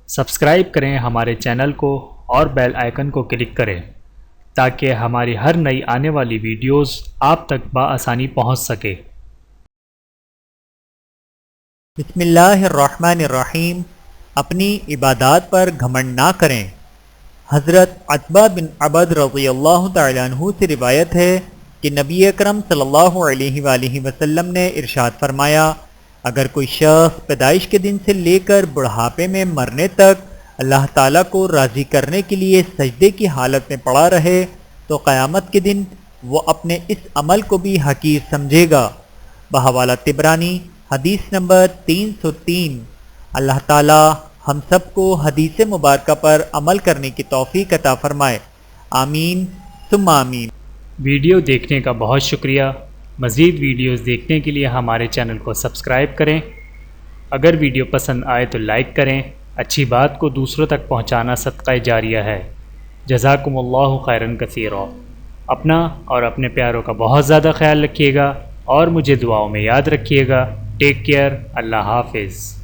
Subscribe کریں ہمارے channel کو اور بیل آئیکن کو کلک کریں تاکہ ہماری ہر نئی آنے والی ویڈیوز آپ تک بآسانی پہنچ سکے۔ بسم اللہ الرحمن الرحیم۔ اپنی عبادات پر گھمنڈ نہ کریں۔ حضرت عتبہ بن عبد رضی اللہ تعالیٰ عنہ سے روایت ہے کہ نبی اکرم صلی اللہ علیہ وآلہ وسلم نے ارشاد فرمایا، اگر کوئی شخص پیدائش کے دن سے لے کر بڑھاپے میں مرنے تک اللہ تعالیٰ کو راضی کرنے کے لیے سجدے کی حالت میں پڑا رہے تو قیامت کے دن وہ اپنے اس عمل کو بھی حقیر سمجھے گا۔ بحوالہ طبرانی، حدیث نمبر 303۔ اللہ تعالیٰ ہم سب کو حدیث مبارکہ پر عمل کرنے کی توفیق عطا فرمائے، آمین ثم آمین۔ ویڈیو دیکھنے کا بہت شکریہ۔ مزید ویڈیوز دیکھنے کے لیے ہمارے چینل کو سبسکرائب کریں۔ اگر ویڈیو پسند آئے تو لائک کریں۔ اچھی بات کو دوسروں تک پہنچانا صدقہ جاریہ ہے۔ جزاکم اللہ خیرا کثیرا۔ اپنا اور اپنے پیاروں کا بہت زیادہ خیال رکھیے گا اور مجھے دعاؤں میں یاد رکھیے گا۔ Take care. اللہ حافظ۔